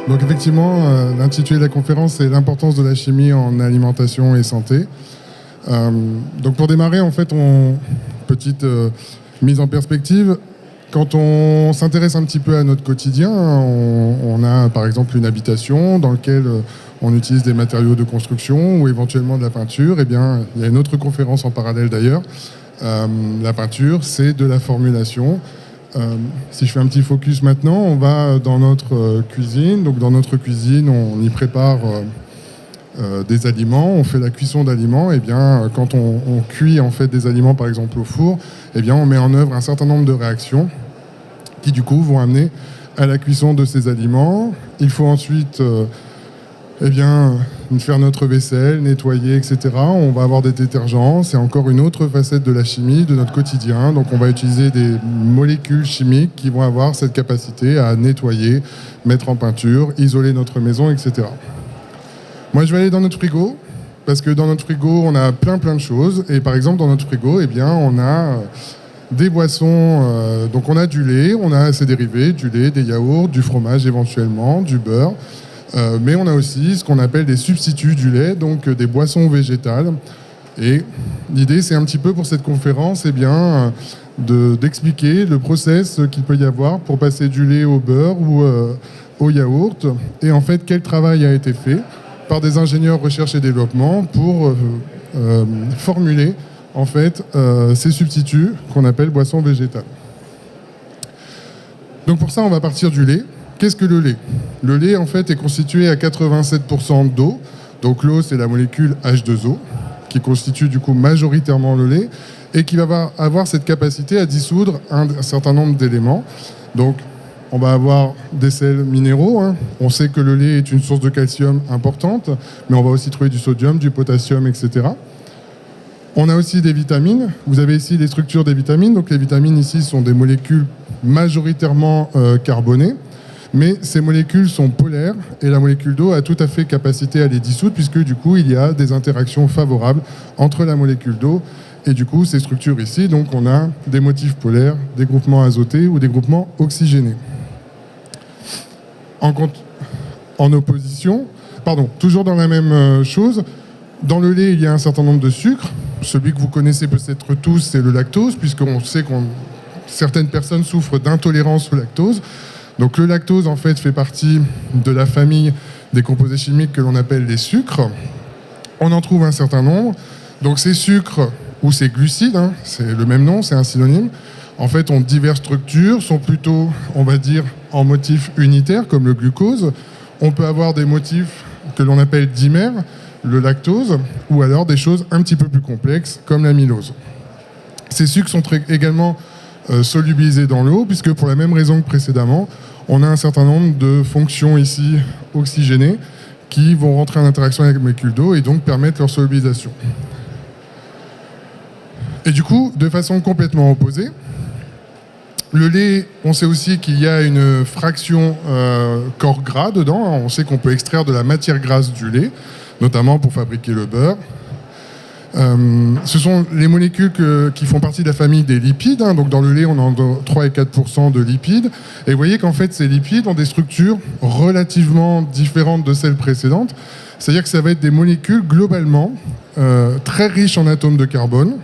Donc effectivement, l'intitulé de la conférence, c'est l'importance de la chimie en alimentation et santé. Donc pour démarrer, en fait, petite mise en perspective, quand on s'intéresse un petit peu à notre quotidien, on a par exemple une habitation dans laquelle on utilise des matériaux de construction ou éventuellement de la peinture. Eh bien, il y a une autre conférence en parallèle d'ailleurs. La peinture, c'est de la formulation. Si je fais un petit focus maintenant, on va dans notre cuisine. Donc dans notre cuisine, on y prépare des aliments, on fait la cuisson d'aliments. Et bien, quand on cuit en fait des aliments, par exemple au four, eh bien, on met en œuvre un certain nombre de réactions qui du coup vont amener à la cuisson de ces aliments. Il faut ensuite faire notre vaisselle, nettoyer, etc. On va avoir des détergents. C'est encore une autre facette de la chimie, de notre quotidien. Donc on va utiliser des molécules chimiques qui vont avoir cette capacité à nettoyer, mettre en peinture, isoler notre maison, etc. Moi, je vais aller dans notre frigo, parce que dans notre frigo, on a plein de choses. Et par exemple, dans notre frigo, on a des boissons. Donc on a du lait, on a ses dérivés, du lait, des yaourts, du fromage éventuellement, du beurre. Mais on a aussi ce qu'on appelle des substituts du lait, donc des boissons végétales. Et l'idée, c'est un petit peu pour cette conférence, d'expliquer le process qu'il peut y avoir pour passer du lait au beurre ou au yaourt. Et en fait, quel travail a été fait par des ingénieurs recherche et développement pour formuler en fait ces substituts qu'on appelle boissons végétales. Donc pour ça, on va partir du lait. Qu'est-ce que le lait ? Le lait, en fait, est constitué à 87% d'eau. Donc l'eau, c'est la molécule H2O, qui constitue du coup majoritairement le lait, et qui va avoir cette capacité à dissoudre un certain nombre d'éléments. Donc, on va avoir des sels minéraux. On sait que le lait est une source de calcium importante, mais on va aussi trouver du sodium, du potassium, etc. On a aussi des vitamines. Vous avez ici les structures des vitamines. Donc les vitamines ici sont des molécules majoritairement carbonées. Mais ces molécules sont polaires et la molécule d'eau a tout à fait capacité à les dissoudre puisque du coup il y a des interactions favorables entre la molécule d'eau et du coup ces structures ici. Donc on a des motifs polaires, des groupements azotés ou des groupements oxygénés. En opposition, toujours dans la même chose, dans le lait il y a un certain nombre de sucres. Celui que vous connaissez peut-être tous, c'est le lactose, puisqu'on sait que certaines personnes souffrent d'intolérance au lactose. Donc le lactose, en fait, fait partie de la famille des composés chimiques que l'on appelle les sucres. On en trouve un certain nombre. Donc ces sucres, ou ces glucides, c'est le même nom, c'est un synonyme, en fait, ont diverses structures, sont plutôt, on va dire, en motifs unitaires, comme le glucose. On peut avoir des motifs que l'on appelle dimères, le lactose, ou alors des choses un petit peu plus complexes, comme l'amylose. Ces sucres sont également solubilisés dans l'eau, puisque pour la même raison que précédemment, on a un certain nombre de fonctions ici oxygénées qui vont rentrer en interaction avec la molécule d'eau et donc permettre leur solubilisation. Et du coup, de façon complètement opposée, le lait, on sait aussi qu'il y a une fraction corps gras dedans. On sait qu'on peut extraire de la matière grasse du lait, notamment pour fabriquer le beurre. Ce sont les molécules qui font partie de la famille des lipides. Donc dans le lait, on a entre 3 et 4% de lipides. Et vous voyez qu'en fait, ces lipides ont des structures relativement différentes de celles précédentes. C'est-à-dire que ça va être des molécules globalement très riches en atomes de carbone,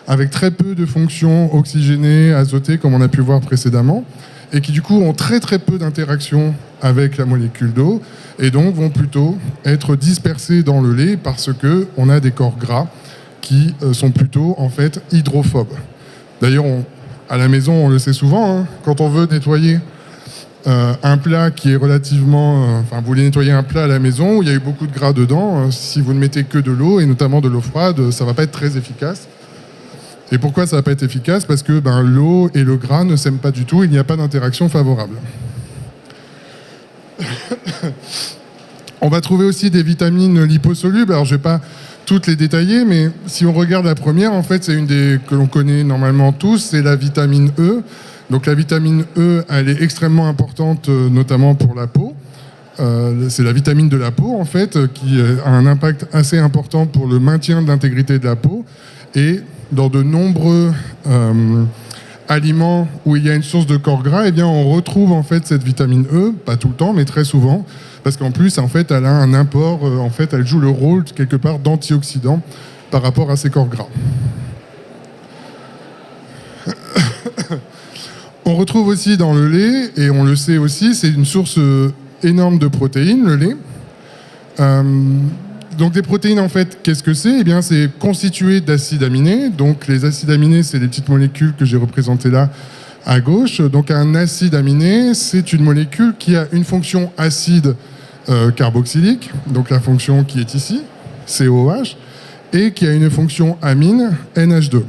avec très peu de fonctions oxygénées, azotées, comme on a pu voir précédemment, et qui du coup ont très peu d'interaction avec la molécule d'eau, et donc vont plutôt être dispersés dans le lait parce qu'on a des corps gras qui sont plutôt en fait hydrophobes. D'ailleurs, à la maison, on le sait souvent, quand on veut nettoyer un plat qui est relativement... vous voulez nettoyer un plat à la maison où il y a eu beaucoup de gras dedans, si vous ne mettez que de l'eau, et notamment de l'eau froide, ça ne va pas être très efficace. Et pourquoi ça ne va pas être efficace ? Parce que l'eau et le gras ne s'aiment pas du tout, il n'y a pas d'interaction favorable. On va trouver aussi des vitamines liposolubles. Alors je ne vais pas toutes les détailler, mais si on regarde la première, en fait, c'est une des que l'on connaît normalement tous, c'est la vitamine E. Donc la vitamine E, elle est extrêmement importante, notamment pour la peau. C'est la vitamine de la peau, en fait, qui a un impact assez important pour le maintien de l'intégrité de la peau. Et dans de nombreux aliments où il y a une source de corps gras, eh bien, on retrouve en fait cette vitamine E, pas tout le temps, mais très souvent, parce qu'en plus, en fait, elle a un apport, en fait, elle joue le rôle quelque part d'antioxydant par rapport à ces corps gras. On retrouve aussi dans le lait, et on le sait aussi, c'est une source énorme de protéines, le lait. Donc des protéines, en fait, qu'est-ce que c'est ? Eh bien, c'est constitué d'acides aminés. Donc les acides aminés, c'est les petites molécules que j'ai représentées là à gauche. Donc un acide aminé, c'est une molécule qui a une fonction acide carboxylique, donc la fonction qui est ici, COH, et qui a une fonction amine, NH2.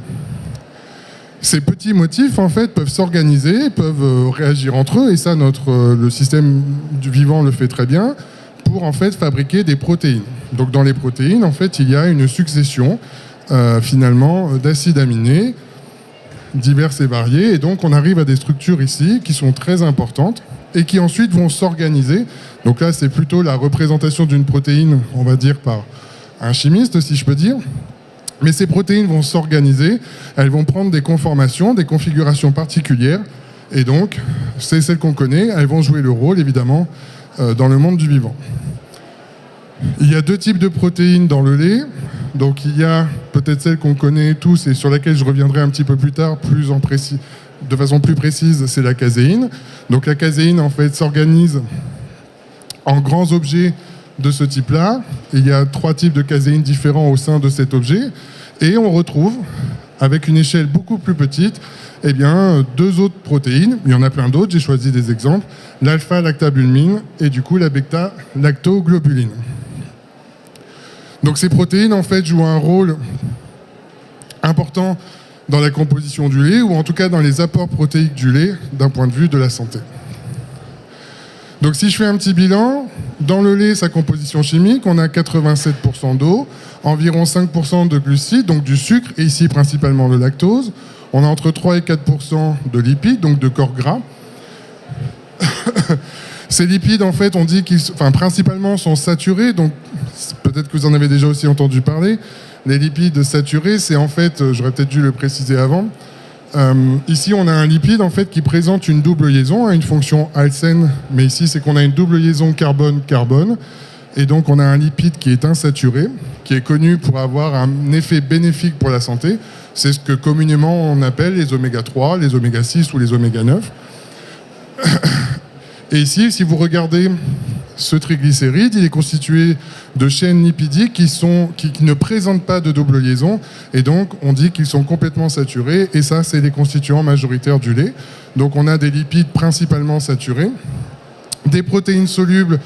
Ces petits motifs, en fait, peuvent s'organiser, peuvent réagir entre eux, et ça, le système du vivant le fait très bien, pour en fait fabriquer des protéines. Donc dans les protéines, en fait, il y a une succession finalement d'acides aminés divers et variés, et donc on arrive à des structures ici qui sont très importantes et qui ensuite vont s'organiser. Donc là, c'est plutôt la représentation d'une protéine, on va dire par un chimiste, si je peux dire. Mais ces protéines vont s'organiser, elles vont prendre des conformations, des configurations particulières, et donc c'est celles qu'on connaît, elles vont jouer le rôle évidemment dans le monde du vivant. Il y a deux types de protéines dans le lait. Donc il y a peut-être celle qu'on connaît tous et sur laquelle je reviendrai un petit peu plus tard, de façon plus précise, c'est la caséine. Donc la caséine en fait s'organise en grands objets de ce type-là. Il y a 3 types de caséine différents au sein de cet objet. Et on retrouve, avec une échelle beaucoup plus petite, eh bien, 2 autres protéines. Il y en a plein d'autres, j'ai choisi des exemples. L'alpha-lactabulmine et du coup la bêta-lactoglobuline. Donc ces protéines, en fait, jouent un rôle important dans la composition du lait, ou en tout cas dans les apports protéiques du lait, d'un point de vue de la santé. Donc si je fais un petit bilan, dans le lait, sa composition chimique, on a 87% d'eau, environ 5% de glucides, donc du sucre, et ici principalement le lactose. On a entre 3 et 4% de lipides, donc de corps gras. Ces lipides, en fait, on dit qu'ils principalement sont saturés, donc peut-être que vous en avez déjà aussi entendu parler. Les lipides saturés, c'est en fait, j'aurais peut-être dû le préciser avant, ici on a un lipide en fait qui présente une double liaison, une fonction alcène, mais ici c'est qu'on a une double liaison carbone-carbone, et donc on a un lipide qui est insaturé, qui est connu pour avoir un effet bénéfique pour la santé. C'est ce que communément on appelle les oméga 3, les oméga 6 ou les oméga 9. Et ici, si vous regardez ce triglycéride, il est constitué de chaînes lipidiques qui ne présentent pas de double liaison, et donc on dit qu'ils sont complètement saturés, et ça, c'est les constituants majoritaires du lait. Donc on a des lipides principalement saturés, des protéines solubles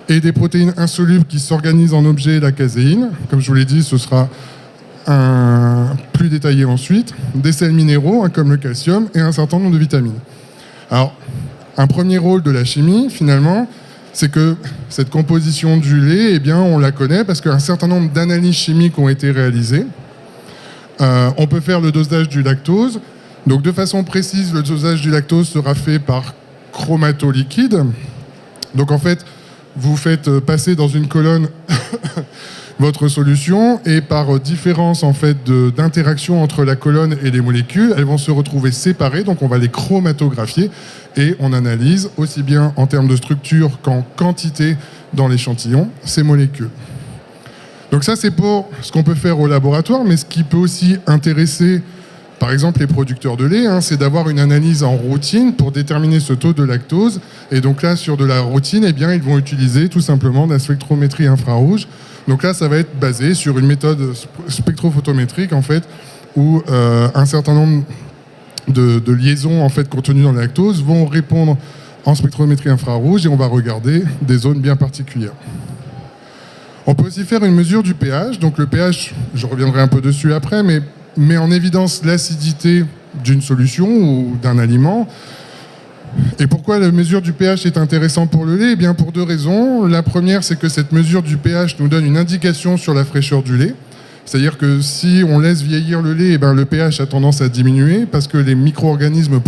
et des protéines insolubles qui s'organisent en objet, la caséine. Comme je vous l'ai dit, ce sera plus détaillé ensuite, des sels minéraux, comme le calcium, et un certain nombre de vitamines. Alors, un premier rôle de la chimie, finalement, c'est que cette composition du lait, eh bien, on la connaît parce qu'un certain nombre d'analyses chimiques ont été réalisées. On peut faire le dosage du lactose. Donc, de façon précise, le dosage du lactose sera fait par chromatoliquide. Donc, en fait, vous faites passer dans une colonne votre solution, et par différence en fait d'interaction entre la colonne et les molécules, elles vont se retrouver séparées, donc on va les chromatographier et on analyse aussi bien en termes de structure qu'en quantité dans l'échantillon ces molécules. Donc ça, c'est pour ce qu'on peut faire au laboratoire, mais ce qui peut aussi intéresser par exemple les producteurs de lait, c'est d'avoir une analyse en routine pour déterminer ce taux de lactose. Et donc là, sur de la routine, eh bien, ils vont utiliser tout simplement de la spectrométrie infrarouge. Donc là, ça va être basé sur une méthode spectrophotométrique, en fait, où un certain nombre de liaisons en fait, contenues dans le lactose vont répondre en spectrométrie infrarouge, et on va regarder des zones bien particulières. On peut aussi faire une mesure du pH. Donc le pH, je reviendrai un peu dessus après, mais met en évidence l'acidité d'une solution ou d'un aliment. Et pourquoi la mesure du pH est intéressante pour le lait ? Eh bien, pour 2 raisons. La première, c'est que cette mesure du pH nous donne une indication sur la fraîcheur du lait. C'est-à-dire que si on laisse vieillir le lait, eh bien, le pH a tendance à diminuer parce que les micro-organismes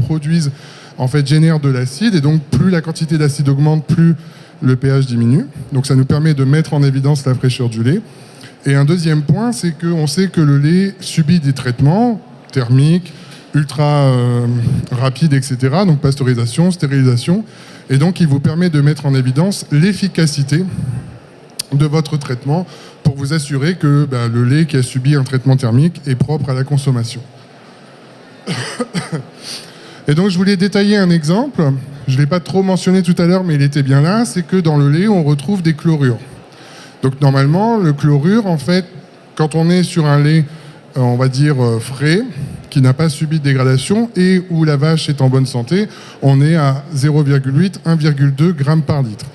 génèrent de l'acide, et donc plus la quantité d'acide augmente, plus le pH diminue. Donc ça nous permet de mettre en évidence la fraîcheur du lait. Et un deuxième point, c'est qu'on sait que le lait subit des traitements thermiques, ultra rapide, etc. Donc pasteurisation, stérilisation. Et donc il vous permet de mettre en évidence l'efficacité de votre traitement pour vous assurer que le lait qui a subi un traitement thermique est propre à la consommation. Et donc je voulais détailler un exemple, je ne l'ai pas trop mentionné tout à l'heure mais il était bien là, c'est que dans le lait on retrouve des chlorures. Donc normalement le chlorure en fait, quand on est sur un lait on va dire frais, qui n'a pas subi de dégradation et où la vache est en bonne santé, on est à 0,8, 1,2 grammes par litre.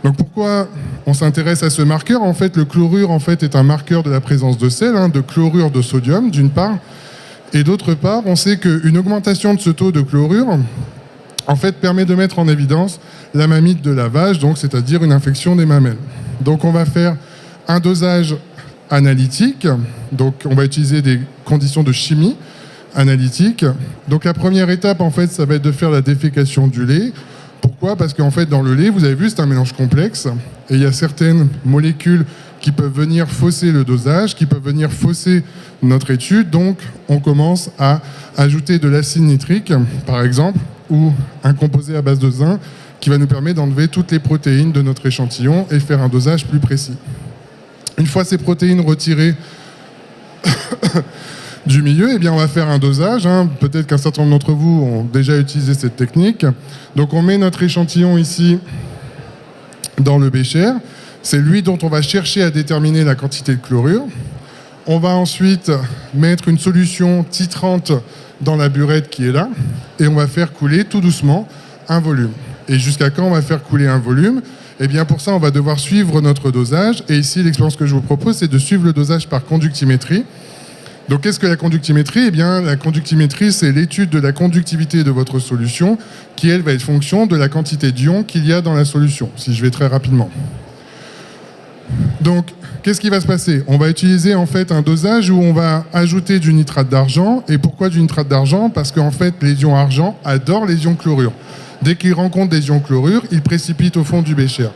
Donc pourquoi on s'intéresse à ce marqueur? En fait, le chlorure en fait, est un marqueur de la présence de sel, de chlorure de sodium d'une part, et d'autre part, on sait qu'une augmentation de ce taux de chlorure en fait, permet de mettre en évidence la mamite de la vache, donc c'est-à-dire une infection des mamelles. Donc on va faire un dosage analytique, donc on va utiliser des conditions de chimie analytique. Donc la première étape, en fait, ça va être de faire la défécation du lait. Pourquoi? Parce qu'en fait, dans le lait, vous avez vu, c'est un mélange complexe et il y a certaines molécules qui peuvent venir fausser le dosage, qui peuvent venir fausser notre étude. Donc, on commence à ajouter de l'acide nitrique, par exemple, ou un composé à base de zinc qui va nous permettre d'enlever toutes les protéines de notre échantillon et faire un dosage plus précis. Une fois ces protéines retirées du milieu, eh bien, on va faire un dosage. Peut-être qu'un certain nombre d'entre vous ont déjà utilisé cette technique. Donc on met notre échantillon ici dans le bécher. C'est lui dont on va chercher à déterminer la quantité de chlorure. On va ensuite mettre une solution titrante dans la burette qui est là et on va faire couler tout doucement un volume. Et jusqu'à quand on va faire couler un volume? Eh bien pour ça, on va devoir suivre notre dosage. Et ici, l'expérience que je vous propose, c'est de suivre le dosage par conductimétrie. Donc qu'est-ce que la conductimétrie? Eh bien la conductimétrie, c'est l'étude de la conductivité de votre solution qui, elle, va être fonction de la quantité d'ions qu'il y a dans la solution, si je vais très rapidement. Donc, qu'est-ce qui va se passer? On va utiliser en fait un dosage où on va ajouter du nitrate d'argent. Et pourquoi du nitrate d'argent? Parce qu'en fait, les ions argent adorent les ions chlorure. Dès qu'ils rencontrent des ions chlorure, ils précipitent au fond du bécher.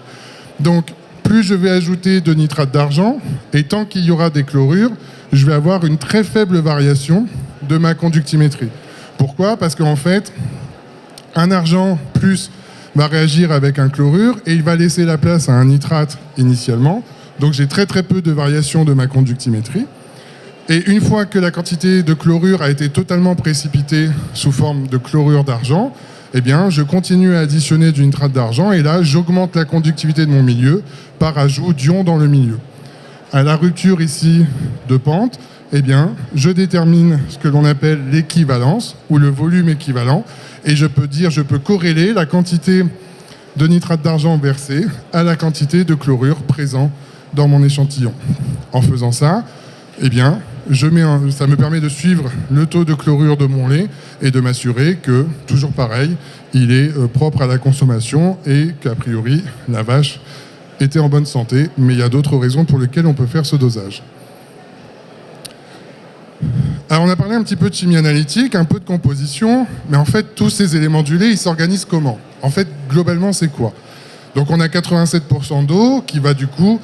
Donc, plus je vais ajouter de nitrate d'argent, et tant qu'il y aura des chlorures, je vais avoir une très faible variation de ma conductimétrie. Pourquoi? Parce qu'en fait, un argent plus va réagir avec un chlorure et il va laisser la place à un nitrate initialement. Donc j'ai très très peu de variation de ma conductimétrie. Et une fois que la quantité de chlorure a été totalement précipitée sous forme de chlorure d'argent, eh bien, je continue à additionner du nitrate d'argent et là, j'augmente la conductivité de mon milieu par ajout d'ions dans le milieu. À la rupture ici de pente, eh bien, je détermine ce que l'on appelle l'équivalence ou le volume équivalent et je peux corréler la quantité de nitrate d'argent versé à la quantité de chlorure présent dans mon échantillon. En faisant ça, eh bien, ça me permet de suivre le taux de chlorure de mon lait et de m'assurer que, toujours pareil, il est propre à la consommation et qu'a priori, la vache était en bonne santé, mais il y a d'autres raisons pour lesquelles on peut faire ce dosage. Alors on a parlé un petit peu de chimie analytique, un peu de composition, mais en fait tous ces éléments du lait, ils s'organisent comment? En fait, globalement, c'est quoi? Donc on a 87% d'eau qui va du coup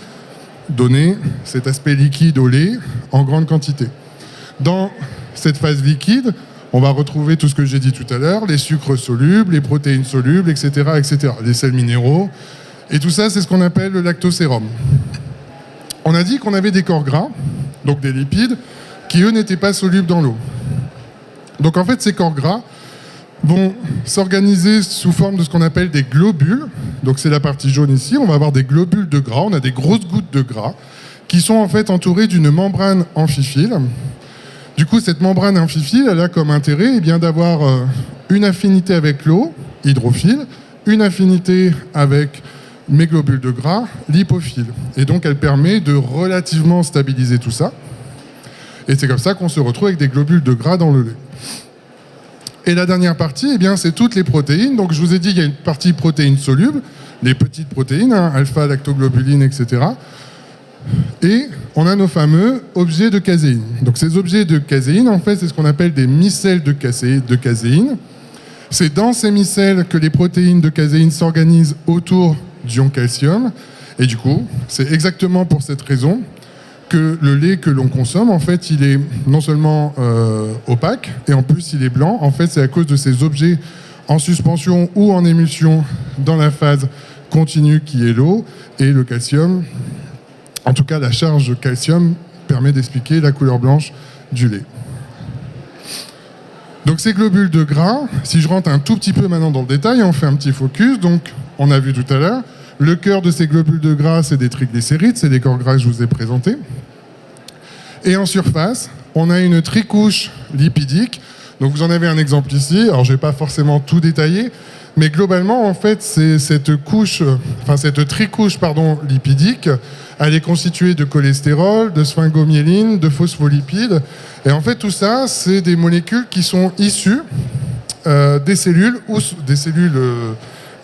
donner cet aspect liquide au lait en grande quantité. Dans cette phase liquide, on va retrouver tout ce que j'ai dit tout à l'heure, les sucres solubles, les protéines solubles, etc., etc., les sels minéraux. Et tout ça, c'est ce qu'on appelle le lactosérum. On a dit qu'on avait des corps gras, donc des lipides, qui eux n'étaient pas solubles dans l'eau. Donc en fait, ces corps gras vont s'organiser sous forme de ce qu'on appelle des globules. Donc c'est la partie jaune ici, on va avoir des globules de gras, on a des grosses gouttes de gras, qui sont en fait entourées d'une membrane amphiphylle. Du coup, cette membrane amphiphylle, elle a comme intérêt d'avoir une affinité avec l'eau, hydrophile, une affinité avec mes globules de gras, lipophile. Et donc, elle permet de relativement stabiliser tout ça. Et c'est comme ça qu'on se retrouve avec des globules de gras dans le lait. Et la dernière partie, c'est toutes les protéines. Donc, je vous ai dit, il y a une partie protéines solubles, les petites protéines, alpha, lactoglobuline, etc. Et on a nos fameux objets de caséine. Donc, ces objets de caséine, en fait, c'est ce qu'on appelle des micelles de caséine. C'est dans ces micelles que les protéines de caséine s'organisent autour d'ion calcium. Et du coup, c'est exactement pour cette raison que le lait que l'on consomme, en fait, il est non seulement opaque, et en plus il est blanc. En fait, c'est à cause de ces objets en suspension ou en émulsion dans la phase continue qui est l'eau, et le calcium, en tout cas la charge de calcium, permet d'expliquer la couleur blanche du lait. Donc ces globules de gras, si je rentre un tout petit peu maintenant dans le détail, on fait un petit focus. Donc on a vu tout à l'heure, le cœur de ces globules de gras, c'est des triglycérides, c'est les corps gras que je vous ai présentés. Et en surface, on a une tricouche lipidique. Donc vous en avez un exemple ici. Alors je ne vais pas forcément tout détailler, mais globalement, en fait, c'est cette tricouche lipidique. Elle est constituée de cholestérol, de sphingomyéline, de phospholipides. Et en fait, tout ça, c'est des molécules qui sont issues des cellules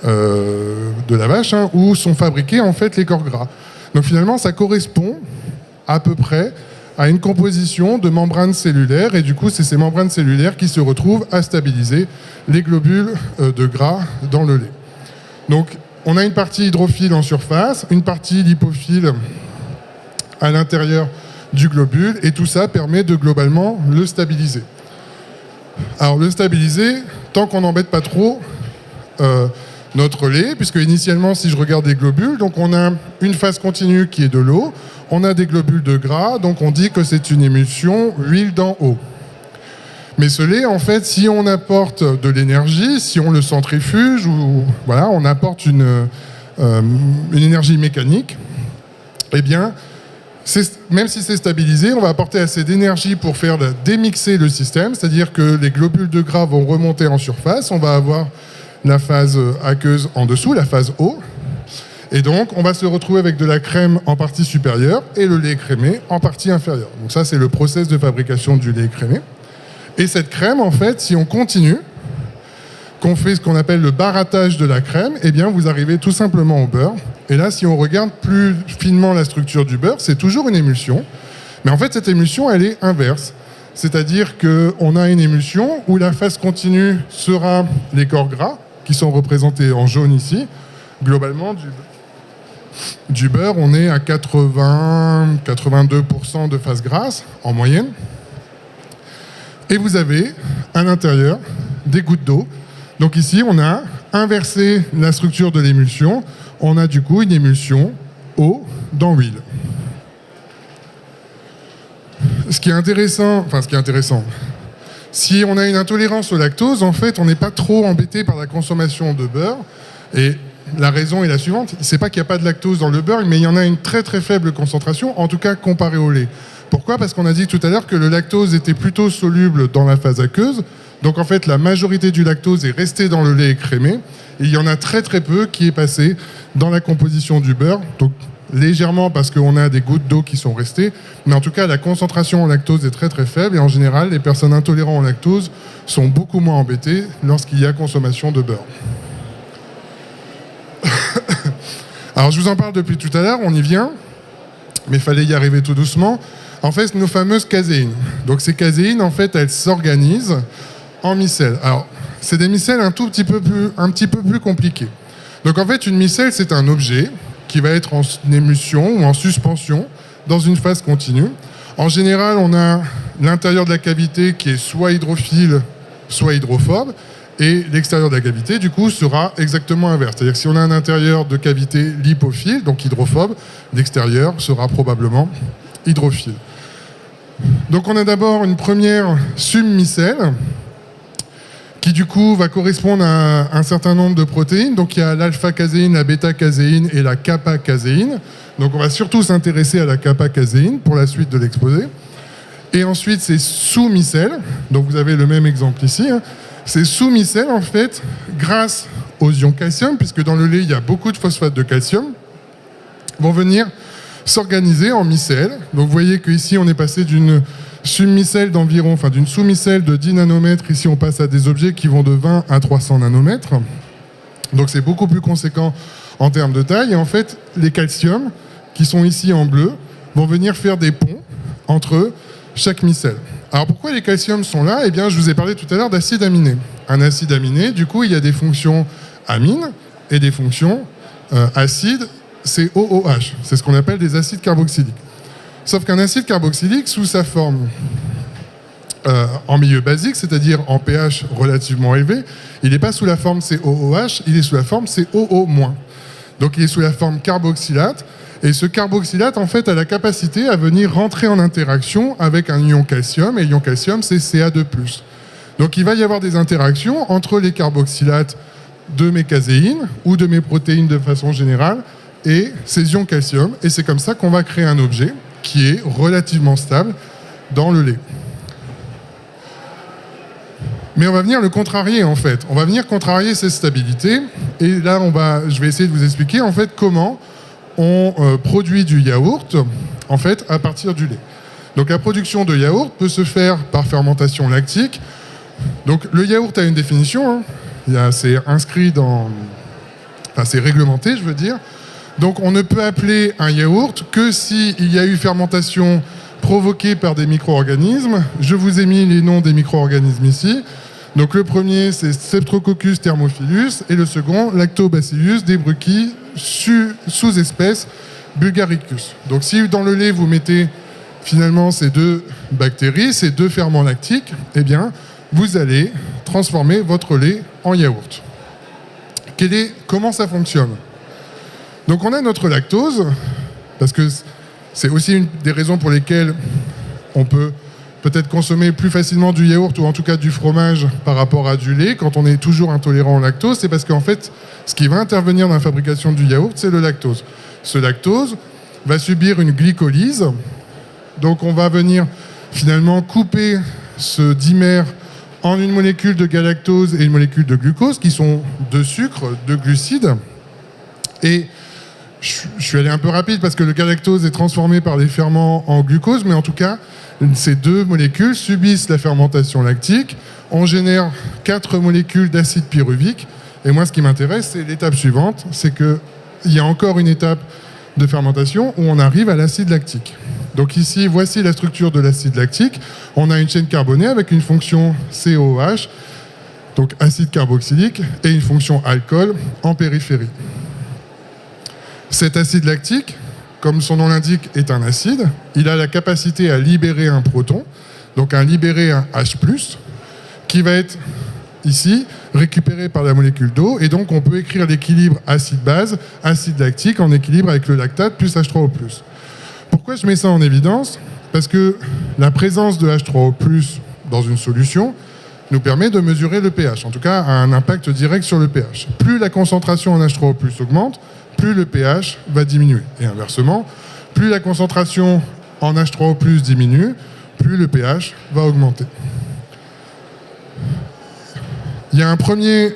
de la vache, où sont fabriqués en fait les corps gras. Donc finalement, ça correspond à peu près à une composition de membranes cellulaires, et du coup, c'est ces membranes cellulaires qui se retrouvent à stabiliser les globules de gras dans le lait. Donc, on a une partie hydrophile en surface, une partie lipophile à l'intérieur du globule, et tout ça permet de globalement le stabiliser. Alors, le stabiliser, tant qu'on n'embête pas trop notre lait, puisque initialement, si je regarde les globules, donc on a une phase continue qui est de l'eau, on a des globules de gras, donc on dit que c'est une émulsion huile dans eau. Mais ce lait, en fait, si on apporte de l'énergie, si on le centrifuge, ou voilà, on apporte une énergie mécanique, eh bien, même si c'est stabilisé, on va apporter assez d'énergie pour faire démixer le système, c'est-à-dire que les globules de gras vont remonter en surface, on va avoir la phase aqueuse en dessous, la phase eau. Et donc, on va se retrouver avec de la crème en partie supérieure et le lait écrémé en partie inférieure. Donc ça, c'est le process de fabrication du lait écrémé. Et cette crème, en fait, si on continue, qu'on fait ce qu'on appelle le barattage de la crème, eh bien, vous arrivez tout simplement au beurre. Et là, si on regarde plus finement la structure du beurre, c'est toujours une émulsion. Mais en fait, cette émulsion, elle est inverse. C'est-à-dire qu'on a une émulsion où la phase continue sera les corps gras, qui sont représentés en jaune ici. Globalement, du beurre, on est à 80-82% de phase grasse en moyenne. Et vous avez à l'intérieur des gouttes d'eau. Donc ici, on a inversé la structure de l'émulsion. On a du coup une émulsion eau dans l'huile. Ce qui est intéressant, si on a une intolérance au lactose, en fait, on n'est pas trop embêté par la consommation de beurre. Et la raison est la suivante, c'est pas qu'il n'y a pas de lactose dans le beurre, mais il y en a une très très faible concentration, en tout cas comparé au lait. Pourquoi ? Parce qu'on a dit tout à l'heure que le lactose était plutôt soluble dans la phase aqueuse. Donc en fait, la majorité du lactose est restée dans le lait écrémé. Et il y en a très très peu qui est passé dans la composition du beurre. Donc légèrement parce qu'on a des gouttes d'eau qui sont restées. Mais en tout cas, la concentration en lactose est très très faible. Et en général, les personnes intolérantes au lactose sont beaucoup moins embêtées lorsqu'il y a consommation de beurre. Alors je vous en parle depuis tout à l'heure, on y vient. Mais il fallait y arriver tout doucement. En fait, nos fameuses caséines. Donc ces caséines, en fait, elles s'organisent en micelles. Alors, c'est des micelles un petit peu plus compliquées. Donc en fait, une micelle, c'est un objet qui va être en émulsion ou en suspension dans une phase continue. En général, on a l'intérieur de la cavité qui est soit hydrophile, soit hydrophobe. Et l'extérieur de la cavité, du coup, sera exactement inverse. C'est-à-dire que si on a un intérieur de cavité lipophile, donc hydrophobe, l'extérieur sera probablement hydrophile. Donc on a d'abord une première submicelle qui du coup va correspondre à un certain nombre de protéines. Donc il y a l'alpha-caséine, la bêta-caséine et la kappa-caséine. Donc on va surtout s'intéresser à la kappa-caséine pour la suite de l'exposé. Et ensuite c'est sous-micelles. Donc vous avez le même exemple ici. Ces sous-micelles, en fait, grâce aux ions calcium, puisque dans le lait il y a beaucoup de phosphate de calcium, vont venir s'organiser en micelles. Donc vous voyez qu'ici on est passé d'une submicelle d'environ, d'une sous-micelle de 10 nanomètres, ici on passe à des objets qui vont de 20 à 300 nanomètres. Donc c'est beaucoup plus conséquent en termes de taille. Et en fait, les calciums, qui sont ici en bleu, vont venir faire des ponts entre chaque micelle. Alors pourquoi les calciums sont là ? Eh bien, je vous ai parlé tout à l'heure d'acide aminé. Un acide aminé, du coup, il y a des fonctions amines et des fonctions acides, c'est OOH. C'est ce qu'on appelle des acides carboxyliques. Sauf qu'un acide carboxylique, sous sa forme en milieu basique, c'est-à-dire en pH relativement élevé, il n'est pas sous la forme COOH, il est sous la forme COO-. Donc il est sous la forme carboxylate, et ce carboxylate en fait a la capacité à venir rentrer en interaction avec un ion calcium, et l'ion calcium c'est Ca2+. Donc il va y avoir des interactions entre les carboxylates de mes caséines ou de mes protéines de façon générale et ces ions calcium, et c'est comme ça qu'on va créer un objet qui est relativement stable dans le lait. Mais on va venir le contrarier en fait. On va venir contrarier cette stabilité. Et là, je vais essayer de vous expliquer en fait comment on produit du yaourt en fait à partir du lait. Donc la production de yaourt peut se faire par fermentation lactique. Donc le yaourt a une définition. C'est inscrit c'est réglementé, je veux dire. Donc on ne peut appeler un yaourt que s'il y a eu fermentation provoquée par des micro-organismes. Je vous ai mis les noms des micro-organismes ici. Donc le premier, c'est Streptococcus thermophilus, et le second, Lactobacillus debrucki, sous-espèce Bulgaricus. Donc si dans le lait, vous mettez finalement ces deux bactéries, ces deux ferments lactiques, eh bien, vous allez transformer votre lait en yaourt. Comment ça fonctionne ? Donc on a notre lactose, parce que c'est aussi une des raisons pour lesquelles on peut peut-être consommer plus facilement du yaourt ou en tout cas du fromage par rapport à du lait quand on est toujours intolérant au lactose. C'est parce qu'en fait, ce qui va intervenir dans la fabrication du yaourt, c'est le lactose. Ce lactose va subir une glycolyse. Donc on va venir finalement couper ce dimère en une molécule de galactose et une molécule de glucose, qui sont deux sucres, deux glucides. Et je suis allé un peu rapide parce que le galactose est transformé par les ferments en glucose, mais en tout cas, ces deux molécules subissent la fermentation lactique. On génère 4 molécules d'acide pyruvique. Et moi, ce qui m'intéresse, c'est l'étape suivante, c'est qu'il y a encore une étape de fermentation où on arrive à l'acide lactique. Donc ici, voici la structure de l'acide lactique. On a une chaîne carbonée avec une fonction COOH, donc acide carboxylique, et une fonction alcool en périphérie. Cet acide lactique, comme son nom l'indique, est un acide. Il a la capacité à libérer un proton, donc à libérer un H+, qui va être ici récupéré par la molécule d'eau. Et donc on peut écrire l'équilibre acide-base, acide lactique en équilibre avec le lactate plus H3O+. Pourquoi je mets ça en évidence ? Parce que la présence de H3O+, dans une solution, nous permet de mesurer le pH. En tout cas, a un impact direct sur le pH. Plus la concentration en H3O+ augmente, plus le pH va diminuer. Et inversement, plus la concentration en H3O+ diminue, plus le pH va augmenter. Il y a un premier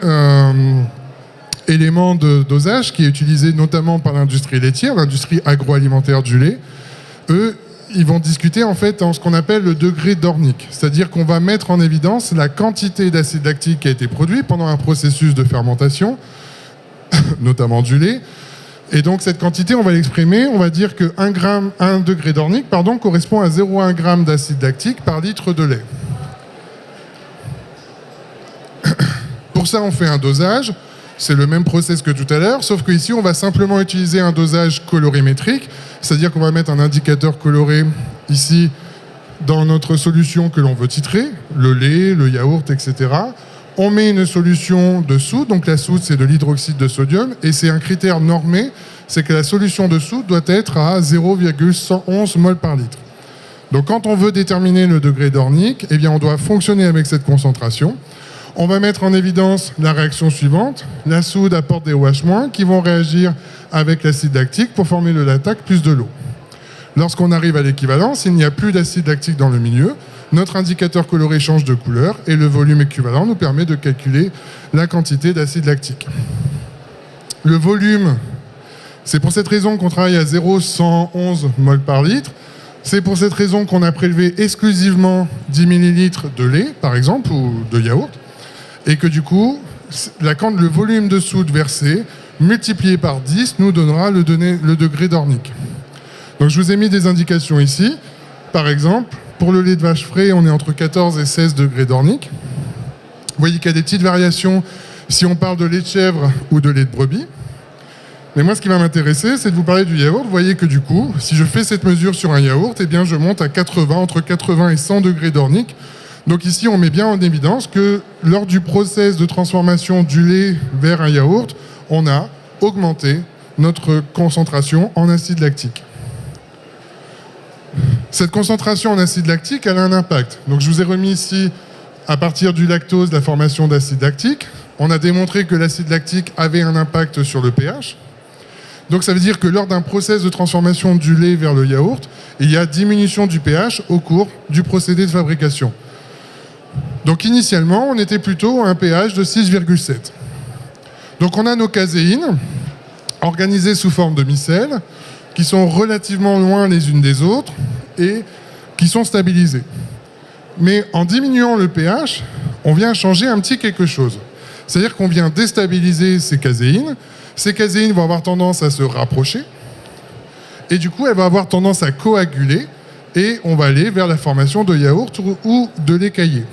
élément de dosage qui est utilisé notamment par l'industrie laitière, l'industrie agroalimentaire du lait. Eux, ils vont discuter en fait en ce qu'on appelle le degré d'Ornick, c'est-à-dire qu'on va mettre en évidence la quantité d'acide lactique qui a été produit pendant un processus de fermentation, notamment du lait. Et donc cette quantité, on va l'exprimer, on va dire que 1 degré d'Ornick correspond à 0,1 g d'acide lactique par litre de lait. Pour ça, on fait un dosage. C'est le même process que tout à l'heure, sauf qu'ici, on va simplement utiliser un dosage colorimétrique, c'est-à-dire qu'on va mettre un indicateur coloré ici dans notre solution que l'on veut titrer, le lait, le yaourt, etc. On met une solution de soude, donc la soude, c'est de l'hydroxyde de sodium, et c'est un critère normé, c'est que la solution de soude doit être à 0,111 mol par litre. Donc quand on veut déterminer le degré d'Ornick, eh bien on doit fonctionner avec cette concentration. On va mettre en évidence la réaction suivante. La soude apporte des OH- qui vont réagir avec l'acide lactique pour former le lactate plus de l'eau. Lorsqu'on arrive à l'équivalence, il n'y a plus d'acide lactique dans le milieu. Notre indicateur coloré change de couleur et le volume équivalent nous permet de calculer la quantité d'acide lactique. Le volume, c'est pour cette raison qu'on travaille à 0,111 mol par litre. C'est pour cette raison qu'on a prélevé exclusivement 10 ml de lait, par exemple, ou de yaourt. Et que du coup, le volume de soude versé multiplié par 10 nous donnera le degré d'Ornick. Donc je vous ai mis des indications ici. Par exemple, pour le lait de vache frais, on est entre 14 et 16 degrés d'Ornick. Vous voyez qu'il y a des petites variations si on parle de lait de chèvre ou de lait de brebis. Mais moi, ce qui va m'intéresser, c'est de vous parler du yaourt. Vous voyez que du coup, si je fais cette mesure sur un yaourt, eh bien, je monte à 80, entre 80 et 100 degrés d'Ornick. Donc ici, on met bien en évidence que lors du process de transformation du lait vers un yaourt, on a augmenté notre concentration en acide lactique. Cette concentration en acide lactique, elle a un impact. Donc je vous ai remis ici, à partir du lactose, la formation d'acide lactique. On a démontré que l'acide lactique avait un impact sur le pH. Donc ça veut dire que lors d'un process de transformation du lait vers le yaourt, il y a diminution du pH au cours du procédé de fabrication. Donc initialement, on était plutôt à un pH de 6,7. Donc on a nos caséines organisées sous forme de micelles qui sont relativement loin les unes des autres et qui sont stabilisées. Mais en diminuant le pH, on vient changer un petit quelque chose. C'est-à-dire qu'on vient déstabiliser ces caséines. Ces caséines vont avoir tendance à se rapprocher et du coup, elles vont avoir tendance à coaguler et on va aller vers la formation de yaourt ou de lait caillé.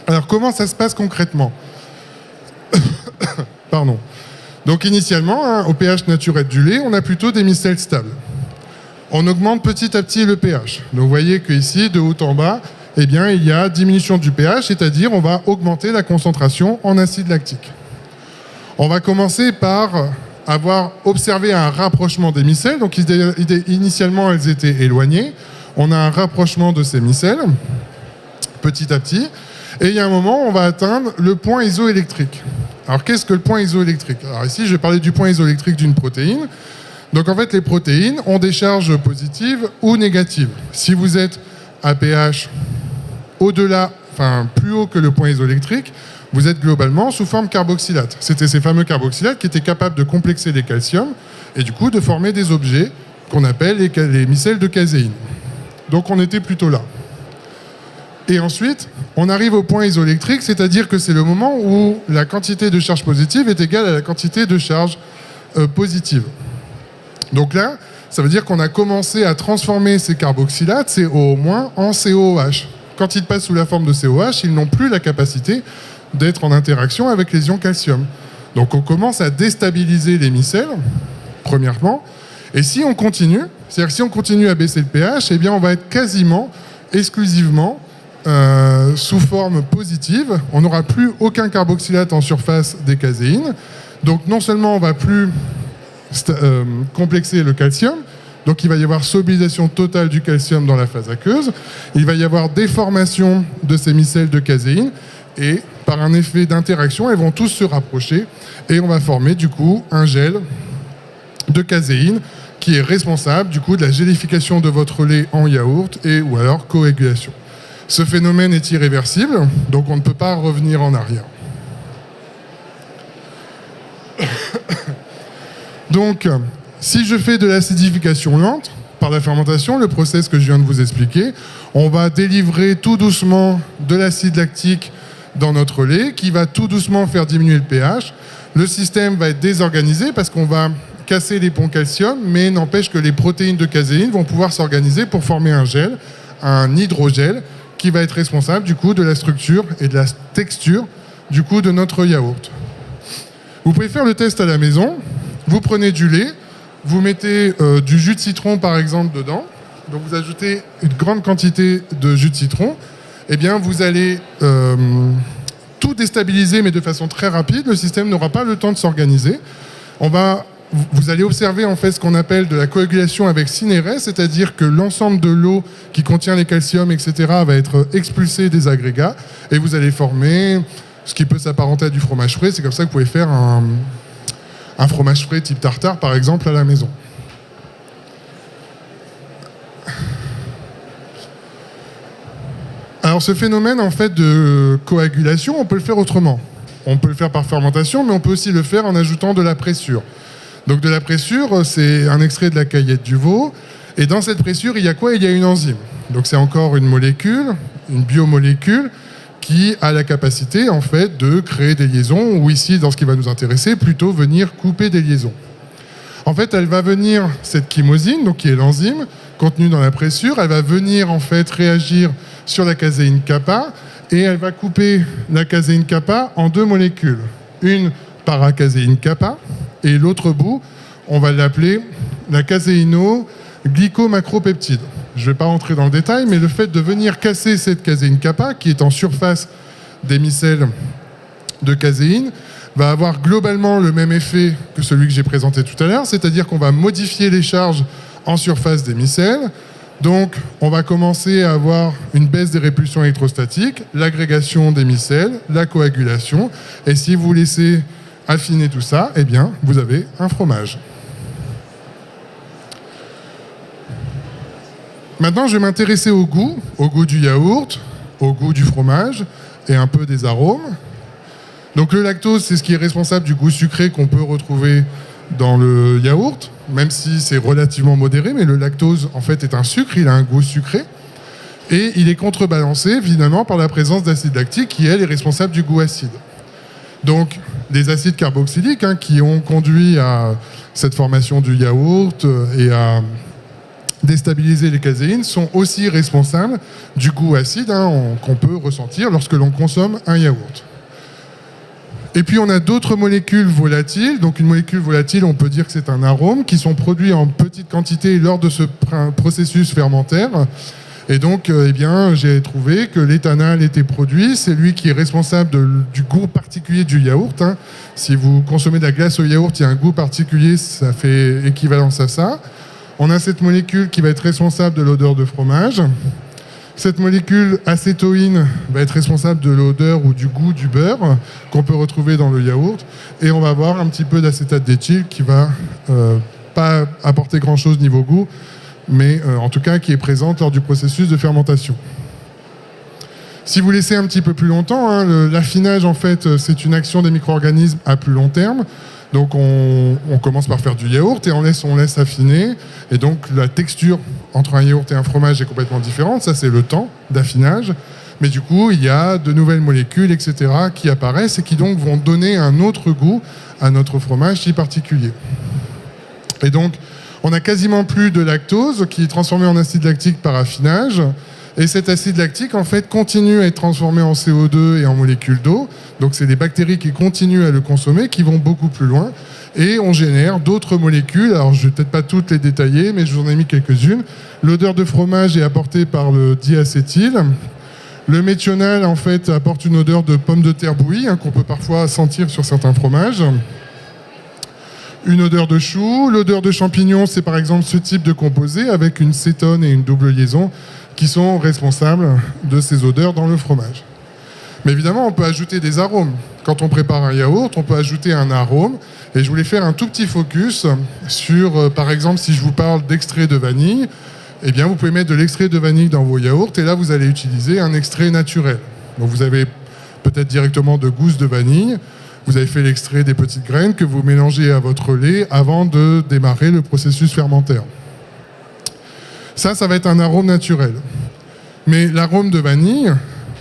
Alors, comment ça se passe concrètement? Pardon. Donc, initialement, au pH naturel du lait, on a plutôt des micelles stables. On augmente petit à petit le pH. Donc, vous voyez qu'ici, de haut en bas, eh bien, il y a diminution du pH, c'est-à-dire on va augmenter la concentration en acide lactique. On va commencer par avoir observé un rapprochement des micelles. Donc, initialement, elles étaient éloignées. On a un rapprochement de ces micelles, petit à petit. Et il y a un moment, on va atteindre le point isoélectrique. Alors, qu'est-ce que le point isoélectrique? Alors ici, je vais parler du point isoélectrique d'une protéine. Donc, en fait, les protéines ont des charges positives ou négatives. Si vous êtes à pH au-delà, enfin, plus haut que le point isoélectrique, vous êtes globalement sous forme carboxylate. C'était ces fameux carboxylates qui étaient capables de complexer les calciums et du coup de former des objets qu'on appelle les micelles de caséine. Donc, on était plutôt là. Et ensuite, on arrive au point isoélectrique, c'est-à-dire que c'est le moment où la quantité de charge positive est égale à la quantité de charge positive. Donc là, ça veut dire qu'on a commencé à transformer ces carboxylates, CO- en COOH. Quand ils passent sous la forme de COH, ils n'ont plus la capacité d'être en interaction avec les ions calcium. Donc on commence à déstabiliser les micelles, premièrement. Et si on continue, c'est-à-dire si on continue à baisser le pH, eh bien on va être quasiment exclusivement sous forme positive. On n'aura plus aucun carboxylate en surface des caséines. Donc non seulement on ne va plus complexer le calcium, donc il va y avoir solubilisation totale du calcium dans la phase aqueuse, il va y avoir déformation de ces micelles de caséine, et par un effet d'interaction, elles vont tous se rapprocher, et on va former du coup un gel de caséine qui est responsable du coup de la gélification de votre lait en yaourt et ou alors coagulation. Ce phénomène est irréversible, donc on ne peut pas revenir en arrière. Donc, si je fais de l'acidification lente, par la fermentation, le process que je viens de vous expliquer, on va délivrer tout doucement de l'acide lactique dans notre lait, qui va tout doucement faire diminuer le pH. Le système va être désorganisé parce qu'on va casser les ponts calcium, mais n'empêche que les protéines de caséine vont pouvoir s'organiser pour former un gel, un hydrogel, qui va être responsable du coup de la structure et de la texture du coup de notre yaourt. Vous pouvez faire le test à la maison. Vous prenez du lait, vous mettez du jus de citron par exemple dedans, donc vous ajoutez une grande quantité de jus de citron, eh bien vous allez tout déstabiliser mais de façon très rapide, le système n'aura pas le temps de s'organiser. Vous allez observer en fait ce qu'on appelle de la coagulation avec synérèse, c'est-à-dire que l'ensemble de l'eau qui contient les calciums, etc. va être expulsé des agrégats et vous allez former ce qui peut s'apparenter à du fromage frais. C'est comme ça que vous pouvez faire un fromage frais type tartare, par exemple, à la maison. Alors, ce phénomène, en fait, de coagulation, on peut le faire autrement. On peut le faire par fermentation, mais on peut aussi le faire en ajoutant de la pressure. Donc, de la pressure, c'est un extrait de la caillette du veau. Et dans cette pressure, il y a quoi? Il y a une enzyme. Donc, c'est encore une molécule, une biomolécule, qui a la capacité, en fait, de créer des liaisons, ou ici, dans ce qui va nous intéresser, plutôt venir couper des liaisons. En fait, elle va venir, cette chymosine, donc qui est l'enzyme contenue dans la pressure, elle va venir, en fait, réagir sur la caséine kappa, et elle va couper la caséine kappa en deux molécules. Une paracaséine kappa Et l'autre bout, on va l'appeler la caséino-glycomacropeptide. Je ne vais pas rentrer dans le détail, mais le fait de venir casser cette caséine kappa, qui est en surface des micelles de caséine, va avoir globalement le même effet que celui que j'ai présenté tout à l'heure, c'est-à-dire qu'on va modifier les charges en surface des micelles. Donc, on va commencer à avoir une baisse des répulsions électrostatiques, l'agrégation des micelles, la coagulation. Et si vous laissez affiner tout ça, eh bien, vous avez un fromage. Maintenant, je vais m'intéresser au goût du yaourt, au goût du fromage et un peu des arômes. Donc le lactose, c'est ce qui est responsable du goût sucré qu'on peut retrouver dans le yaourt, même si c'est relativement modéré, mais le lactose, en fait, est un sucre, il a un goût sucré. Et il est contrebalancé, évidemment, par la présence d'acide lactique, qui, elle, est responsable du goût acide. Donc, des acides carboxyliques qui ont conduit à cette formation du yaourt et à déstabiliser les caséines sont aussi responsables du goût acide qu'on peut ressentir lorsque l'on consomme un yaourt. Et puis on a d'autres molécules volatiles. Donc une molécule volatile, on peut dire que c'est un arôme qui sont produits en petite quantité lors de ce processus fermentaire. Et donc, j'ai trouvé que l'éthanal était produit. C'est lui qui est responsable du goût particulier du yaourt. Si vous consommez de la glace au yaourt, il y a un goût particulier, ça fait équivalence à ça. On a cette molécule qui va être responsable de l'odeur de fromage. Cette molécule acétoïne va être responsable de l'odeur ou du goût du beurre qu'on peut retrouver dans le yaourt. Et on va avoir un petit peu d'acétate d'éthyle qui va pas apporter grand-chose niveau goût, mais en tout cas qui est présente lors du processus de fermentation. Si vous laissez un petit peu plus longtemps, l'affinage, en fait, c'est une action des micro-organismes à plus long terme. Donc on commence par faire du yaourt et on laisse affiner. Et donc la texture entre un yaourt et un fromage est complètement différente. Ça, c'est le temps d'affinage. Mais du coup, il y a de nouvelles molécules, etc., qui apparaissent et qui donc vont donner un autre goût à notre fromage si particulier. Et donc, on n'a quasiment plus de lactose qui est transformé en acide lactique par affinage. Et cet acide lactique, en fait, continue à être transformé en CO2 et en molécules d'eau. Donc, c'est des bactéries qui continuent à le consommer, qui vont beaucoup plus loin. Et on génère d'autres molécules. Alors, je ne vais peut-être pas toutes les détailler, mais je vous en ai mis quelques-unes. L'odeur de fromage est apportée par le diacétyl. Le méthional, en fait, apporte une odeur de pomme de terre bouillie, qu'on peut parfois sentir sur certains fromages. Une odeur de chou. L'odeur de champignon, c'est par exemple ce type de composé avec une cétone et une double liaison qui sont responsables de ces odeurs dans le fromage. Mais évidemment, on peut ajouter des arômes. Quand on prépare un yaourt, on peut ajouter un arôme. Et je voulais faire un tout petit focus sur, par exemple, si je vous parle d'extrait de vanille, eh bien, vous pouvez mettre de l'extrait de vanille dans vos yaourts et là, vous allez utiliser un extrait naturel. Donc, vous avez peut-être directement de gousses de vanille. Vous avez fait l'extrait des petites graines que vous mélangez à votre lait avant de démarrer le processus fermentaire. Ça va être un arôme naturel. Mais l'arôme de vanille,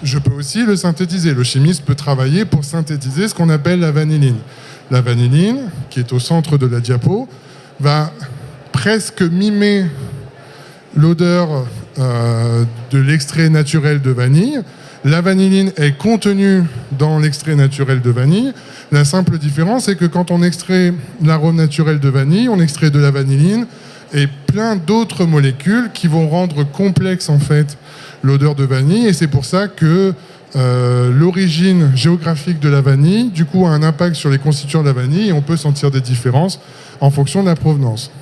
je peux aussi le synthétiser. Le chimiste peut travailler pour synthétiser ce qu'on appelle la vanilline. La vanilline, qui est au centre de la diapo, va presque mimer l'odeur de l'extrait naturel de vanille. La vanilline est contenue dans l'extrait naturel de vanille. La simple différence est que quand on extrait l'arôme naturel de vanille, on extrait de la vanilline et plein d'autres molécules qui vont rendre complexe en fait l'odeur de vanille. Et c'est pour ça que l'origine géographique de la vanille, du coup, a un impact sur les constituants de la vanille et on peut sentir des différences en fonction de la provenance.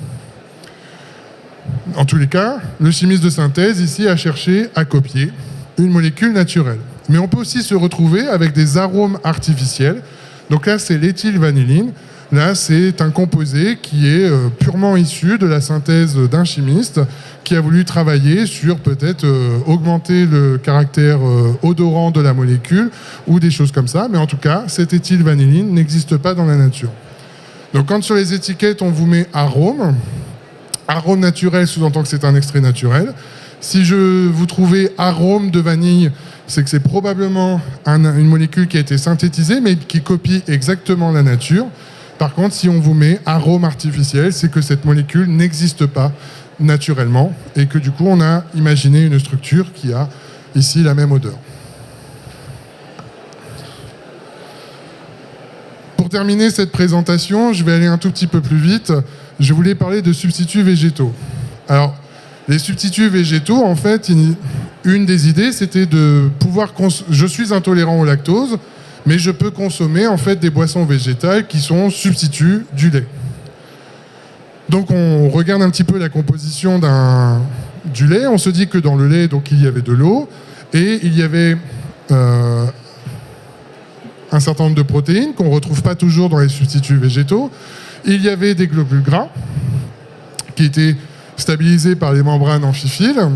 En tous les cas, le chimiste de synthèse ici a cherché à copier une molécule naturelle. Mais on peut aussi se retrouver avec des arômes artificiels. Donc là, c'est l'éthylvanilline. Là, c'est un composé qui est purement issu de la synthèse d'un chimiste qui a voulu travailler sur peut-être augmenter le caractère odorant de la molécule ou des choses comme ça. Mais en tout cas, cette éthylvanilline n'existe pas dans la nature. Donc quand sur les étiquettes, on vous met arôme naturel sous-entend que c'est un extrait naturel. Si vous trouvez arôme de vanille, c'est que c'est probablement une molécule qui a été synthétisée, mais qui copie exactement la nature. Par contre, si on vous met arôme artificiel, c'est que cette molécule n'existe pas naturellement et que du coup, on a imaginé une structure qui a ici la même odeur. Pour terminer cette présentation, je vais aller un tout petit peu plus vite. Je voulais parler de substituts végétaux. Alors, les substituts végétaux, en fait, une des idées, c'était de pouvoir... Je suis intolérant au lactose, mais je peux consommer, en fait, des boissons végétales qui sont substituts du lait. Donc, on regarde un petit peu la composition du lait. On se dit que dans le lait, donc, il y avait de l'eau et il y avait un certain nombre de protéines qu'on ne retrouve pas toujours dans les substituts végétaux. Il y avait des globules gras qui étaient stabilisés par les membranes amphiphiles.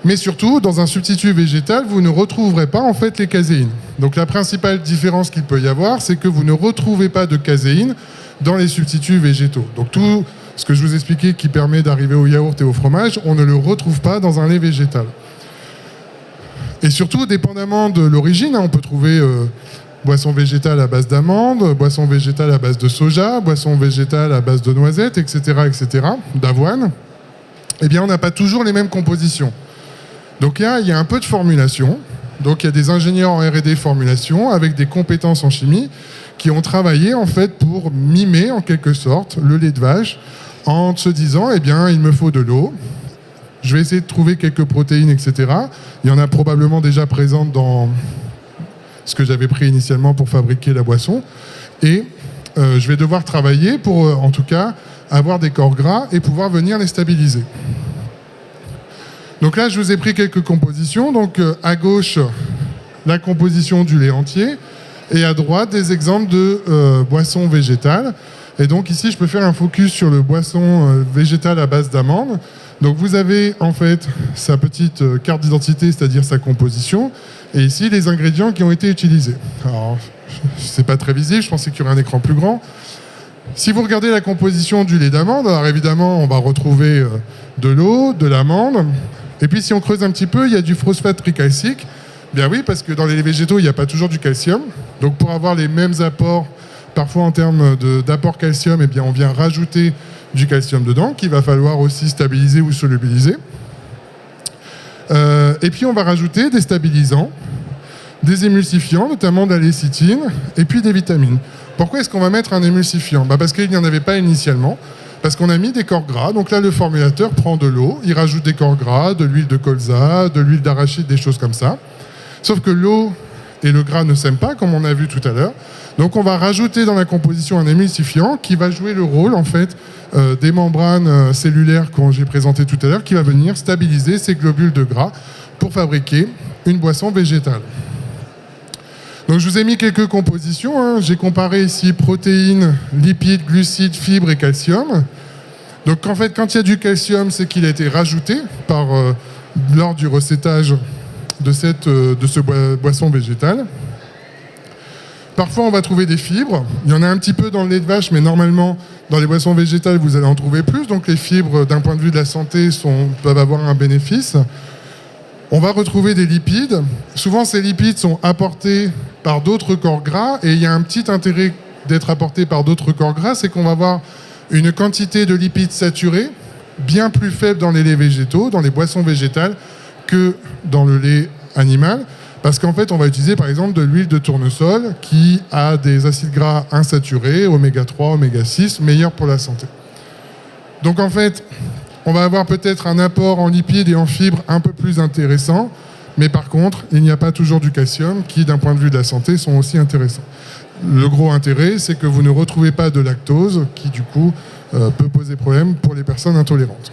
Mais surtout, dans un substitut végétal, vous ne retrouverez pas en fait les caséines. Donc la principale différence qu'il peut y avoir, c'est que vous ne retrouvez pas de caséine dans les substituts végétaux. Donc tout ce que je vous expliquais qui permet d'arriver au yaourt et au fromage, on ne le retrouve pas dans un lait végétal. Et surtout, dépendamment de l'origine, on peut trouver boisson végétale à base d'amandes, boisson végétale à base de soja, boisson végétale à base de noisettes, etc., d'avoine. Eh bien, on n'a pas toujours les mêmes compositions. Donc là, il y a un peu de formulation. Donc il y a des ingénieurs en R&D formulation avec des compétences en chimie qui ont travaillé en fait pour mimer en quelque sorte le lait de vache en se disant, eh bien, il me faut de l'eau. Je vais essayer de trouver quelques protéines, etc. Il y en a probablement déjà présentes dans ce que j'avais pris initialement pour fabriquer la boisson. Et je vais devoir travailler pour, en tout cas, avoir des corps gras et pouvoir venir les stabiliser. Donc là, je vous ai pris quelques compositions. Donc à gauche, la composition du lait entier. Et à droite, des exemples de boissons végétales. Et donc ici, je peux faire un focus sur le boisson végétal à base d'amandes. Donc vous avez en fait sa petite carte d'identité, c'est-à-dire sa composition, et ici les ingrédients qui ont été utilisés. Alors, c'est pas très visible, je pensais qu'il y aurait un écran plus grand. Si vous regardez la composition du lait d'amande, alors évidemment on va retrouver de l'eau, de l'amande, et puis si on creuse un petit peu, il y a du phosphate tricalcique. Bien oui, parce que dans les laits végétaux, il n'y a pas toujours du calcium. Donc pour avoir les mêmes apports, parfois en termes d'apport calcium, eh bien on vient rajouter du calcium dedans, qu'il va falloir aussi stabiliser ou solubiliser. Et puis on va rajouter des stabilisants, des émulsifiants, notamment de la lécithine, et puis des vitamines. Pourquoi est-ce qu'on va mettre un émulsifiant ? Parce qu'il n'y en avait pas initialement, parce qu'on a mis des corps gras. Donc là, le formulateur prend de l'eau, il rajoute des corps gras, de l'huile de colza, de l'huile d'arachide, des choses comme ça. Sauf que l'eau et le gras ne s'aiment pas, comme on a vu tout à l'heure. Donc on va rajouter dans la composition un émulsifiant qui va jouer le rôle en fait des membranes cellulaires que j'ai présenté tout à l'heure, qui va venir stabiliser ces globules de gras pour fabriquer une boisson végétale. Donc je vous ai mis quelques compositions. J'ai comparé ici protéines, lipides, glucides, fibres et calcium. Donc en fait, quand il y a du calcium, c'est qu'il a été rajouté lors du recettage de ce boisson végétale. Parfois, on va trouver des fibres. Il y en a un petit peu dans le lait de vache, mais normalement, dans les boissons végétales, vous allez en trouver plus. Donc les fibres, d'un point de vue de la santé, peuvent avoir un bénéfice. On va retrouver des lipides. Souvent, ces lipides sont apportés par d'autres corps gras. Et il y a un petit intérêt d'être apportés par d'autres corps gras, c'est qu'on va avoir une quantité de lipides saturés bien plus faible dans les laits végétaux, dans les boissons végétales, que dans le lait animal. Parce qu'en fait, on va utiliser par exemple de l'huile de tournesol qui a des acides gras insaturés, oméga 3, oméga 6, meilleurs pour la santé. Donc en fait, on va avoir peut-être un apport en lipides et en fibres un peu plus intéressant, mais par contre, il n'y a pas toujours du calcium qui, d'un point de vue de la santé, sont aussi intéressants. Le gros intérêt, c'est que vous ne retrouvez pas de lactose qui, du coup, peut poser problème pour les personnes intolérantes.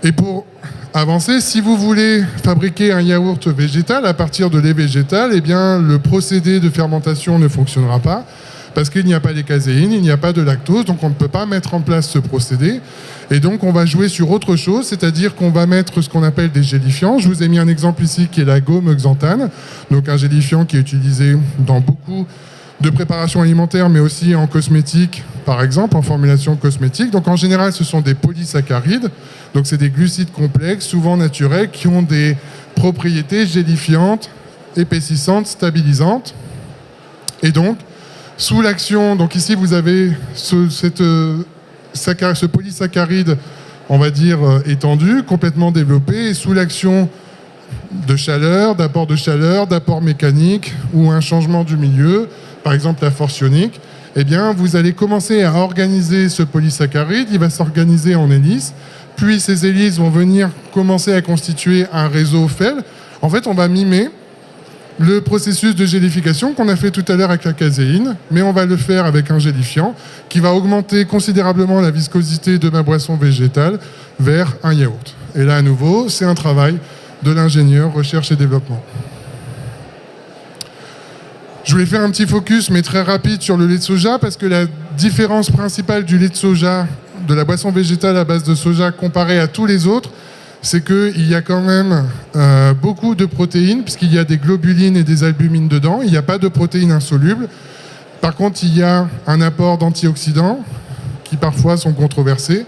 Et pour avancer, si vous voulez fabriquer un yaourt végétal à partir de lait végétal, eh bien, le procédé de fermentation ne fonctionnera pas parce qu'il n'y a pas les caséines, il n'y a pas de lactose, donc on ne peut pas mettre en place ce procédé. Et donc, on va jouer sur autre chose, c'est-à-dire qu'on va mettre ce qu'on appelle des gélifiants. Je vous ai mis un exemple ici qui est la gomme xanthane, donc un gélifiant qui est utilisé dans beaucoup de préparations alimentaires, mais aussi en cosmétique, par exemple, en formulation cosmétique. Donc en général, ce sont des polysaccharides, donc c'est des glucides complexes, souvent naturels, qui ont des propriétés gélifiantes, épaississantes, stabilisantes. Et donc, sous l'action, donc ici vous avez ce polysaccharide, on va dire, étendu, complètement développé, et sous l'action de chaleur, d'apport mécanique ou un changement du milieu, par exemple la force ionique, eh bien, vous allez commencer à organiser ce polysaccharide, il va s'organiser en hélices, puis ces hélices vont venir commencer à constituer un réseau FEL. En fait, on va mimer le processus de gélification qu'on a fait tout à l'heure avec la caséine, mais on va le faire avec un gélifiant qui va augmenter considérablement la viscosité de ma boisson végétale vers un yaourt. Et là, à nouveau, c'est un travail de l'ingénieur recherche et développement. Je voulais faire un petit focus, mais très rapide, sur le lait de soja, parce que la différence principale du lait de soja, de la boisson végétale à base de soja, comparée à tous les autres, c'est qu'il y a quand même beaucoup de protéines, puisqu'il y a des globulines et des albumines dedans. Il n'y a pas de protéines insolubles. Par contre, il y a un apport d'antioxydants, qui parfois sont controversés.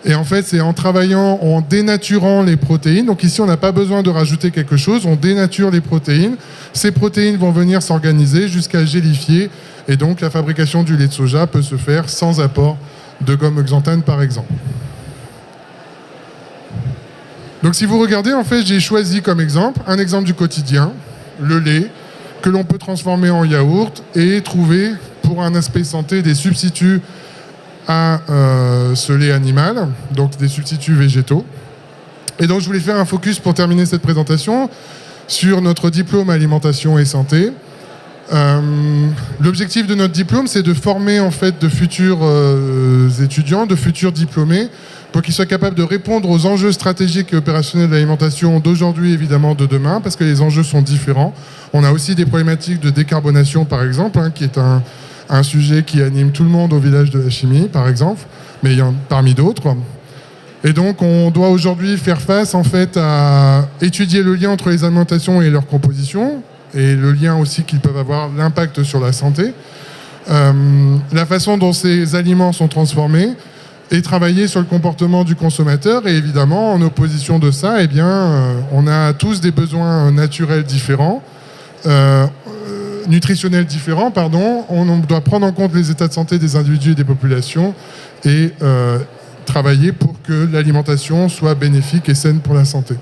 Et en fait, c'est en travaillant, en dénaturant les protéines. Donc ici, on n'a pas besoin de rajouter quelque chose. On dénature les protéines. Ces protéines vont venir s'organiser jusqu'à gélifier. Et donc, la fabrication du lait de soja peut se faire sans apport de gomme xanthane, par exemple. Donc si vous regardez, en fait, j'ai choisi comme exemple, un exemple du quotidien, le lait, que l'on peut transformer en yaourt et trouver, pour un aspect santé, des substituts à ce lait animal, donc des substituts végétaux. Et donc je voulais faire un focus pour terminer cette présentation sur notre diplôme alimentation et santé. L'objectif de notre diplôme, c'est de former en fait de futurs étudiants, de futurs diplômés, pour qu'ils soient capables de répondre aux enjeux stratégiques et opérationnels de l'alimentation d'aujourd'hui, évidemment, de demain, parce que les enjeux sont différents. On a aussi des problématiques de décarbonation, par exemple, qui est un sujet qui anime tout le monde au village de la chimie, par exemple, mais il y en a parmi d'autres. Et donc, on doit aujourd'hui faire face, en fait, à étudier le lien entre les alimentations et leur composition, et le lien aussi qu'ils peuvent avoir, l'impact sur la santé, la façon dont ces aliments sont transformés, et travailler sur le comportement du consommateur. Et évidemment, en opposition de ça, eh bien, on a tous des besoins naturels différents, nutritionnels différents, pardon. On doit prendre en compte les états de santé des individus et des populations et travailler pour que l'alimentation soit bénéfique et saine pour la santé.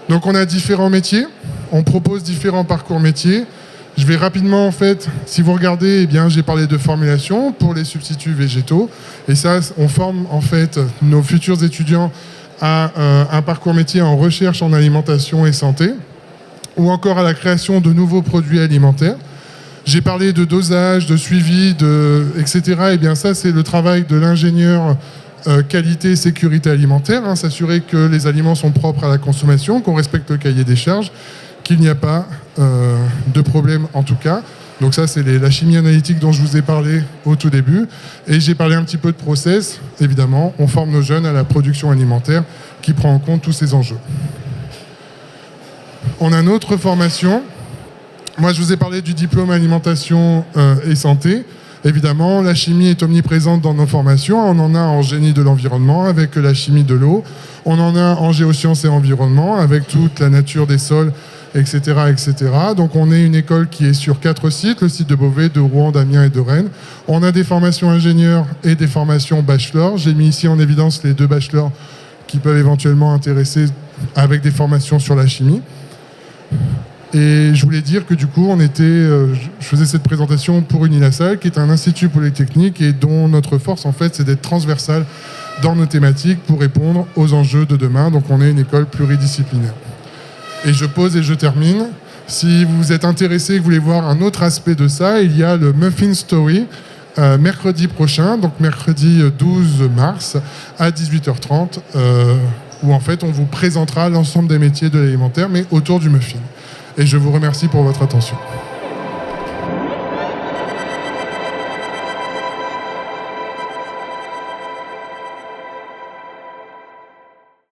Donc on a différents métiers, on propose différents parcours métiers. Je vais rapidement, en fait, si vous regardez, eh bien, j'ai parlé de formulation pour les substituts végétaux. Et ça, on forme, en fait, nos futurs étudiants à un parcours métier en recherche en alimentation et santé, ou encore à la création de nouveaux produits alimentaires. J'ai parlé de dosage, de suivi, etc. Eh bien, ça, c'est le travail de l'ingénieur qualité et sécurité alimentaire, s'assurer que les aliments sont propres à la consommation, qu'on respecte le cahier des charges, qu'il n'y a pas de problème en tout cas. Donc ça, c'est la chimie analytique dont je vous ai parlé au tout début. Et j'ai parlé un petit peu de process. Évidemment, on forme nos jeunes à la production alimentaire qui prend en compte tous ces enjeux. On a une autre formation. Moi, je vous ai parlé du diplôme alimentation et santé. Évidemment, la chimie est omniprésente dans nos formations. On en a en génie de l'environnement avec la chimie de l'eau. On en a en géosciences et environnement avec toute la nature des sols, etc., etc. Donc on est une école qui est sur 4 sites, le site de Beauvais, de Rouen, d'Amiens et de Rennes. On a des formations ingénieurs et des formations bachelor. J'ai mis ici en évidence les 2 bachelors qui peuvent éventuellement intéresser avec des formations sur la chimie. Et je voulais dire que du coup, je faisais cette présentation pour Unilassal, qui est un institut polytechnique et dont notre force, en fait, c'est d'être transversal dans nos thématiques pour répondre aux enjeux de demain. Donc on est une école pluridisciplinaire. Et je pose et je termine. Si vous êtes intéressé et que vous voulez voir un autre aspect de ça, il y a le Muffin Story mercredi prochain, donc mercredi 12 mars à 18h30, où en fait on vous présentera l'ensemble des métiers de l'alimentaire, mais autour du muffin. Et je vous remercie pour votre attention.